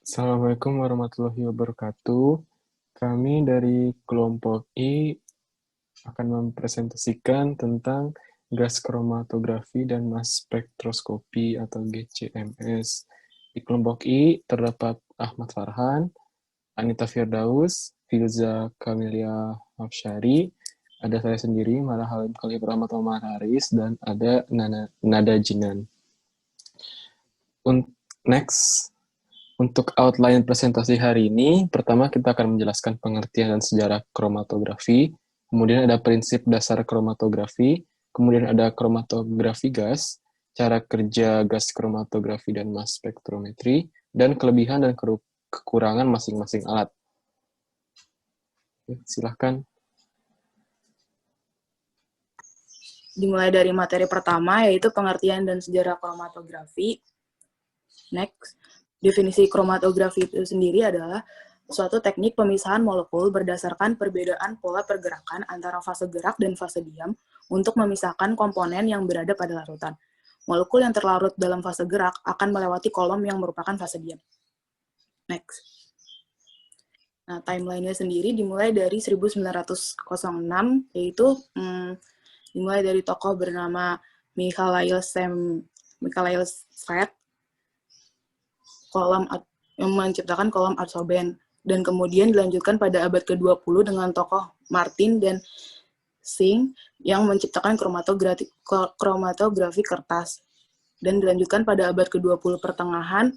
Assalamualaikum warahmatullahi wabarakatuh. Kami dari kelompok I akan mempresentasikan tentang gas kromatografi dan mass spektroskopi atau GCMS. Di kelompok I terdapat Ahmad Farhan, Anita Firdaus, Filza Kamilia Hafsyari, ada saya sendiri, Mala Halim Khalif Rahmat Omar Haris, dan ada Nada Jinan. Next. Untuk outline presentasi hari ini, pertama kita akan menjelaskan pengertian dan sejarah kromatografi, kemudian ada prinsip dasar kromatografi, kemudian ada kromatografi gas, cara kerja gas kromatografi dan mass spektrometri, dan kelebihan dan kekurangan masing-masing alat. Silahkan. Dimulai dari materi pertama, yaitu pengertian dan sejarah kromatografi. Next. Definisi kromatografi itu sendiri adalah suatu teknik pemisahan molekul berdasarkan perbedaan pola pergerakan antara fase gerak dan fase diam untuk memisahkan komponen yang berada pada larutan. Molekul yang terlarut dalam fase gerak akan melewati kolom yang merupakan fase diam. Next. Nah, timeline-nya sendiri dimulai dari 1906, yaitu dimulai dari tokoh bernama Mikhail Svet, yang menciptakan kolom adsorben, dan kemudian dilanjutkan pada abad ke-20 dengan tokoh Martin dan Singh yang menciptakan kromatografi kertas, dan dilanjutkan pada abad ke-20 pertengahan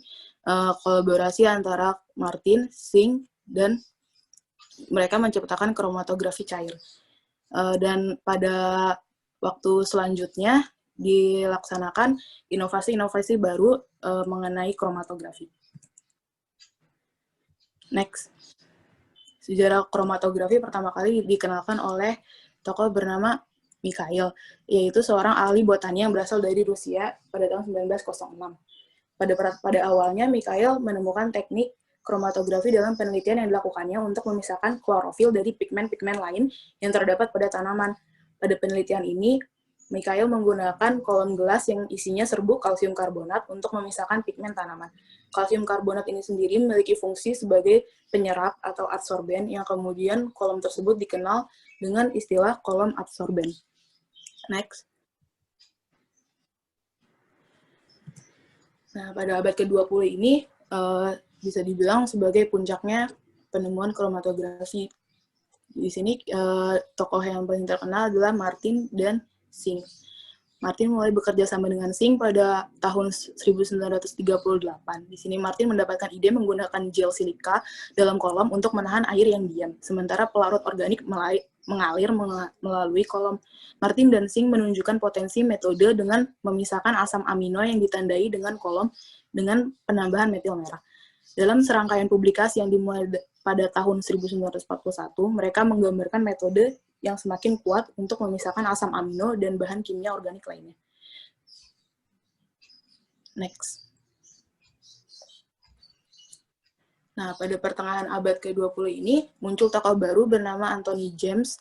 kolaborasi antara Martin, Singh, dan mereka menciptakan kromatografi cair. Dan pada waktu selanjutnya dilaksanakan inovasi-inovasi baru mengenai kromatografi. Next. Sejarah kromatografi pertama kali dikenalkan oleh tokoh bernama Mikhail, yaitu seorang ahli botani yang berasal dari Rusia pada tahun 1906. Pada awalnya, Mikhail menemukan teknik kromatografi dalam penelitian yang dilakukannya untuk memisahkan klorofil dari pigmen-pigmen lain yang terdapat pada tanaman. Pada penelitian ini, Mikhail menggunakan kolom gelas yang isinya serbuk kalsium karbonat untuk memisahkan pigmen tanaman. Kalsium karbonat ini sendiri memiliki fungsi sebagai penyerap atau adsorben yang kemudian kolom tersebut dikenal dengan istilah kolom adsorben. Next. Nah, pada abad ke-20 ini bisa dibilang sebagai puncaknya penemuan kromatografi. Di sini tokoh yang paling terkenal adalah Martin dan Singh. Martin mulai bekerja sama dengan Singh pada tahun 1938. Di sini Martin mendapatkan ide menggunakan gel silika dalam kolom untuk menahan air yang diam, sementara pelarut organik mengalir melalui kolom. Martin dan Singh menunjukkan potensi metode dengan memisahkan asam amino yang ditandai dengan kolom dengan penambahan metil merah. Dalam serangkaian publikasi yang dimulai pada tahun 1941, mereka menggambarkan metode yang semakin kuat untuk memisahkan asam amino dan bahan kimia organik lainnya. Next. Nah, pada pertengahan abad ke-20 ini, muncul tokoh baru bernama Anthony James,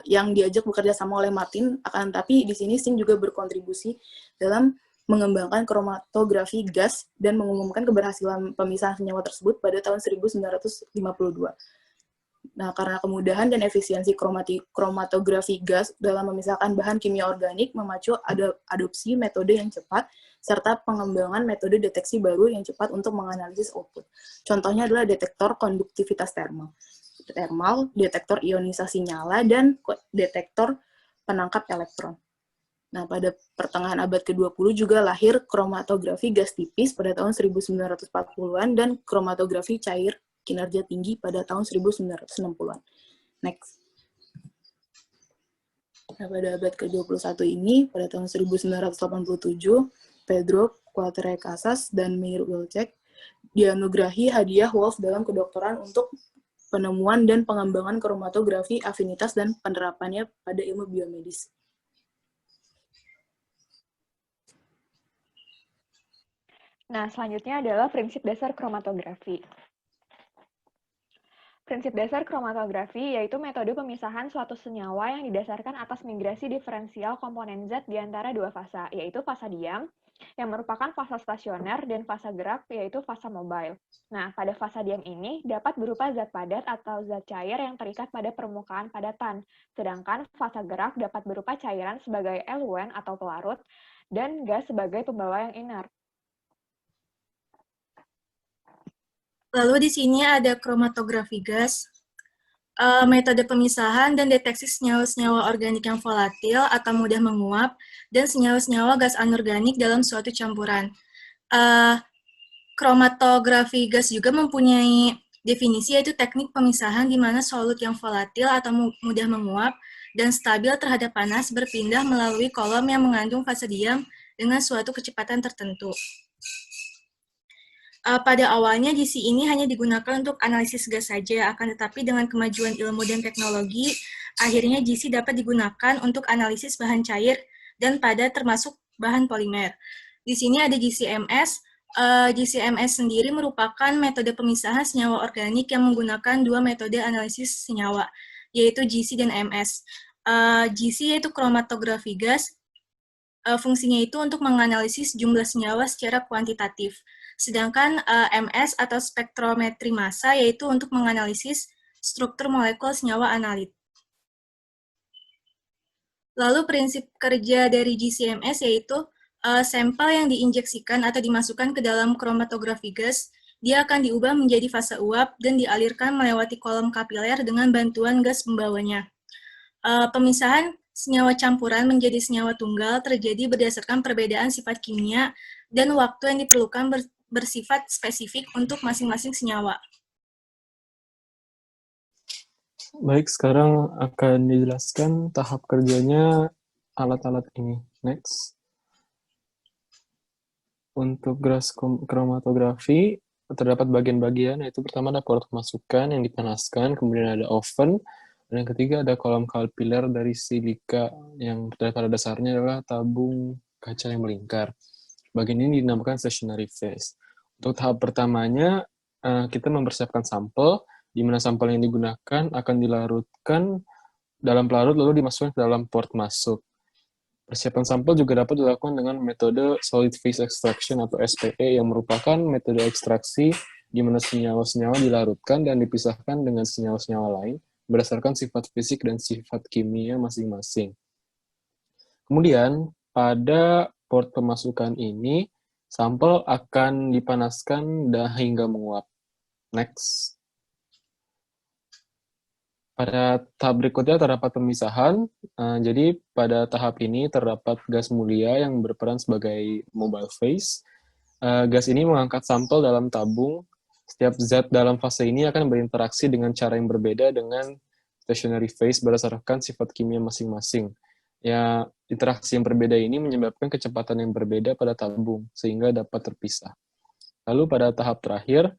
yang diajak bekerja sama oleh Martin, akan tapi di sini Singh juga berkontribusi dalam mengembangkan kromatografi gas dan mengumumkan keberhasilan pemisahan senyawa tersebut pada tahun 1952. Nah, karena kemudahan dan efisiensi kromatografi gas dalam memisahkan bahan kimia organik memacu adopsi metode yang cepat, serta pengembangan metode deteksi baru yang cepat untuk menganalisis output. Contohnya adalah detektor konduktivitas termal, detektor ionisasi nyala, dan detektor penangkap elektron. Nah, pada pertengahan abad ke-20 juga lahir kromatografi gas tipis pada tahun 1940-an dan kromatografi cair kinerja tinggi pada tahun 1960-an. Next. Nah, pada abad ke-21 ini, pada tahun 1987, Pedro Quatrecasas dan Meir Wilczek dianugerahi hadiah Wolf dalam kedokteran untuk penemuan dan pengembangan kromatografi afinitas dan penerapannya pada ilmu biomedis. Nah, selanjutnya adalah prinsip dasar kromatografi. Prinsip dasar kromatografi yaitu metode pemisahan suatu senyawa yang didasarkan atas migrasi diferensial komponen zat di antara dua fasa, yaitu fasa diam yang merupakan fasa stasioner, dan fasa gerak, yaitu fasa mobile. Nah, pada fasa diam ini dapat berupa zat padat atau zat cair yang terikat pada permukaan padatan, sedangkan fasa gerak dapat berupa cairan sebagai eluen atau pelarut, dan gas sebagai pembawa yang inert. Lalu di sini ada kromatografi gas, metode pemisahan dan deteksi senyawa-senyawa organik yang volatil atau mudah menguap, dan senyawa-senyawa gas anorganik dalam suatu campuran. Kromatografi gas juga mempunyai definisi, yaitu teknik pemisahan di mana solut yang volatil atau mudah menguap dan stabil terhadap panas berpindah melalui kolom yang mengandung fase diam dengan suatu kecepatan tertentu. Pada awalnya GC ini hanya digunakan untuk analisis gas saja, akan tetapi dengan kemajuan ilmu dan teknologi, akhirnya GC dapat digunakan untuk analisis bahan cair dan padat termasuk bahan polimer. Di sini ada GCMS. GCMS sendiri merupakan metode pemisahan senyawa organik yang menggunakan dua metode analisis senyawa, yaitu GC dan MS. GC yaitu kromatografi gas, fungsinya itu untuk menganalisis jumlah senyawa secara kuantitatif. Sedangkan MS atau spektrometri massa yaitu untuk menganalisis struktur molekul senyawa analit. Lalu prinsip kerja dari GCMS yaitu sampel yang diinjeksikan atau dimasukkan ke dalam kromatografi gas, dia akan diubah menjadi fase uap dan dialirkan melewati kolom kapiler dengan bantuan gas pembawanya. Pemisahan senyawa campuran menjadi senyawa tunggal terjadi berdasarkan perbedaan sifat kimia dan waktu yang diperlukan bersifat spesifik untuk masing-masing senyawa. Baik, sekarang akan dijelaskan tahap kerjanya alat-alat ini. Next. Untuk gas kromatografi, terdapat bagian-bagian, yaitu pertama ada port pemasukan yang dipanaskan, kemudian ada oven, dan yang ketiga ada kolom kapiler dari silika yang pada dasarnya adalah tabung kaca yang melingkar. Bagian ini dinamakan stationary phase. Untuk tahap pertamanya, kita mempersiapkan sampel, di mana sampel yang digunakan akan dilarutkan dalam pelarut lalu dimasukkan ke dalam port masuk. Persiapan sampel juga dapat dilakukan dengan metode solid phase extraction atau SPE yang merupakan metode ekstraksi di mana senyawa-senyawa dilarutkan dan dipisahkan dengan senyawa-senyawa lain berdasarkan sifat fisik dan sifat kimia masing-masing. Kemudian, pada port pemasukan ini, sampel akan dipanaskan hingga menguap. Next. Pada tahap berikutnya terdapat pemisahan. Jadi pada tahap ini terdapat gas mulia yang berperan sebagai mobile phase. Gas ini mengangkat sampel dalam tabung. Setiap zat dalam fase ini akan berinteraksi dengan cara yang berbeda dengan stationary phase berdasarkan sifat kimia masing-masing. Ya, interaksi yang berbeda ini menyebabkan kecepatan yang berbeda pada tabung, sehingga dapat terpisah. Lalu pada tahap terakhir,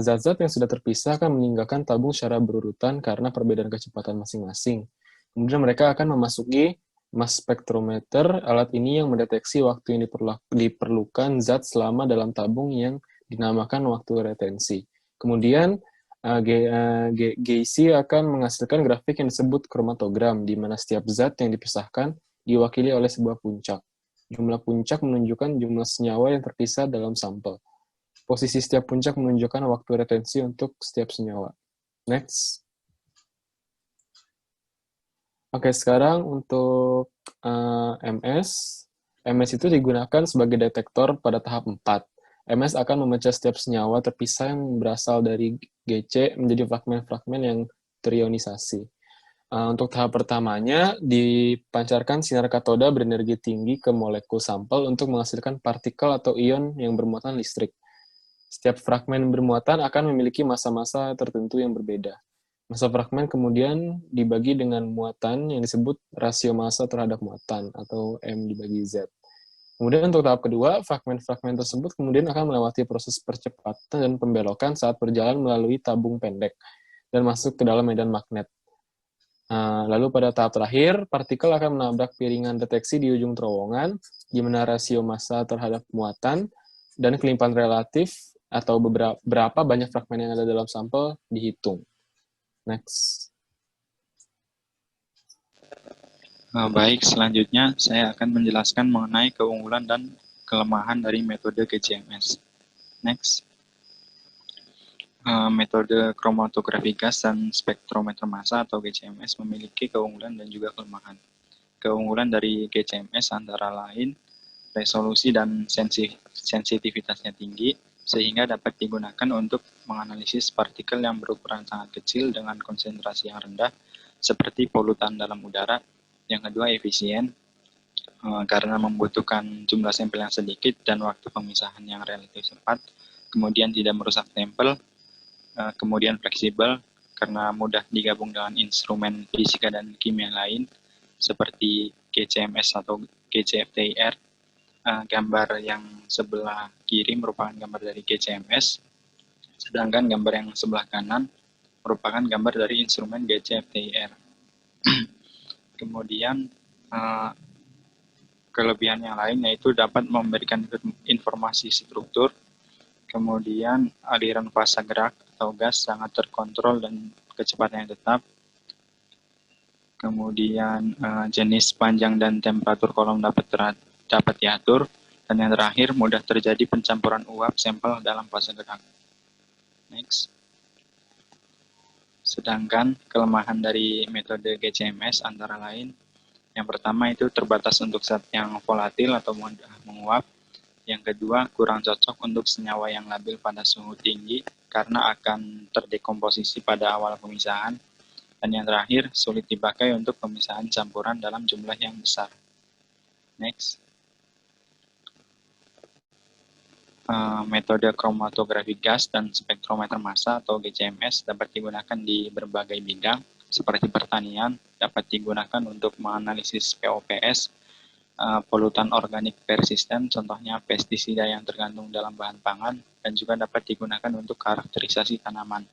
zat-zat yang sudah terpisah akan meninggalkan tabung secara berurutan karena perbedaan kecepatan masing-masing. Kemudian mereka akan memasuki mass spectrometer. Alat ini yang mendeteksi waktu yang diperlukan zat selama dalam tabung yang dinamakan waktu retensi. Kemudian GC akan menghasilkan grafik yang disebut kromatogram, di mana setiap zat yang dipisahkan diwakili oleh sebuah puncak. Jumlah puncak menunjukkan jumlah senyawa yang terpisah dalam sampel. Posisi setiap puncak menunjukkan waktu retensi untuk setiap senyawa. Next. Oke, sekarang untuk MS. MS itu digunakan sebagai detektor pada tahap 4. MS akan memecah setiap senyawa terpisah yang berasal dari GC menjadi fragmen-fragmen yang terionisasi. Untuk tahap pertamanya, dipancarkan sinar katoda berenergi tinggi ke molekul sampel untuk menghasilkan partikel atau ion yang bermuatan listrik. Setiap fragmen bermuatan akan memiliki massa-massa tertentu yang berbeda. Massa fragmen kemudian dibagi dengan muatan yang disebut rasio massa terhadap muatan, atau M dibagi Z. Kemudian untuk tahap kedua, fragmen-fragmen tersebut kemudian akan melewati proses percepatan dan pembelokan saat berjalan melalui tabung pendek dan masuk ke dalam medan magnet. Lalu pada tahap terakhir, partikel akan menabrak piringan deteksi di ujung terowongan, di mana rasio massa terhadap muatan dan kelimpahan relatif atau berapa banyak fragmen yang ada dalam sampel dihitung. Next. Baik, selanjutnya saya akan menjelaskan mengenai keunggulan dan kelemahan dari metode GCMS. Next. Metode kromatografi gas dan spektrometer massa atau GCMS memiliki keunggulan dan juga kelemahan. Keunggulan dari GCMS antara lain resolusi dan sensitivitasnya tinggi, sehingga dapat digunakan untuk menganalisis partikel yang berukuran sangat kecil dengan konsentrasi yang rendah, seperti polutan dalam udara. Yang kedua, efisien, karena membutuhkan jumlah sampel yang sedikit dan waktu pemisahan yang relatif cepat, kemudian tidak merusak sampel, kemudian fleksibel, karena mudah digabung dengan instrumen fisika dan kimia lain, seperti GCMS atau GCFTIR. Gambar yang sebelah kiri merupakan gambar dari GCMS, sedangkan gambar yang sebelah kanan merupakan gambar dari instrumen GCFTIR. Kemudian kelebihan yang lain yaitu dapat memberikan informasi struktur, kemudian aliran fasa gerak atau gas sangat terkontrol dan kecepatannya tetap, kemudian jenis, panjang, dan temperatur kolom dapat diatur, dan yang terakhir mudah terjadi pencampuran uap sampel dalam fase gerak. Next. Sedangkan kelemahan dari metode GCMS antara lain, yang pertama itu terbatas untuk zat yang volatil atau mudah menguap. Yang kedua, kurang cocok untuk senyawa yang labil pada suhu tinggi karena akan terdekomposisi pada awal pemisahan. Dan yang terakhir, sulit dipakai untuk pemisahan campuran dalam jumlah yang besar. Next. Metode kromatografi gas dan spektrometer massa atau GCMS dapat digunakan di berbagai bidang, seperti pertanian, dapat digunakan untuk menganalisis POPS, polutan organik persisten, contohnya pestisida yang terkandung dalam bahan pangan, dan juga dapat digunakan untuk karakterisasi tanaman.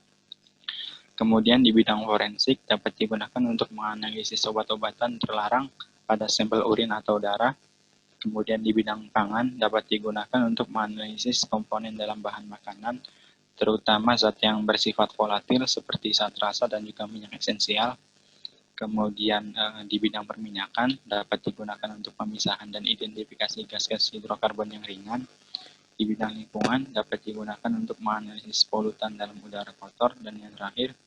Kemudian di bidang forensik dapat digunakan untuk menganalisis obat-obatan terlarang pada sampel urin atau darah. Kemudian di bidang pangan dapat digunakan untuk menganalisis komponen dalam bahan makanan, terutama zat yang bersifat volatil seperti zat rasa dan juga minyak esensial. Kemudian di bidang perminyakan dapat digunakan untuk pemisahan dan identifikasi gas-gas hidrokarbon yang ringan. Di bidang lingkungan dapat digunakan untuk menganalisis polutan dalam udara kotor. Dan yang terakhir,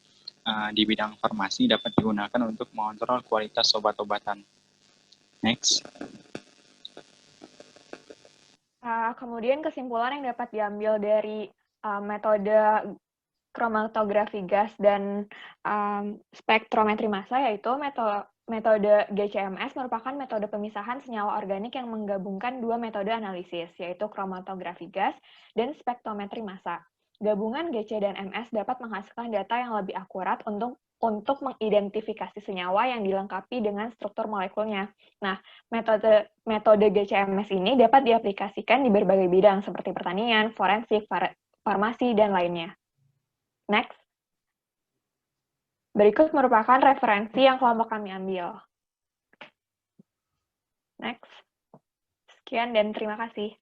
di bidang farmasi dapat digunakan untuk mengontrol kualitas obat-obatan. Next. Kemudian kesimpulan yang dapat diambil dari metode kromatografi gas dan spektrometri massa yaitu metode GCMS merupakan metode pemisahan senyawa organik yang menggabungkan dua metode analisis, yaitu kromatografi gas dan spektrometri massa. Gabungan GC dan MS dapat menghasilkan data yang lebih akurat untuk mengidentifikasi senyawa yang dilengkapi dengan struktur molekulnya. Nah, metode GCMS ini dapat diaplikasikan di berbagai bidang seperti pertanian, forensik, farmasi, dan lainnya. Next. Berikut merupakan referensi yang kelompok kami ambil. Next. Sekian dan terima kasih.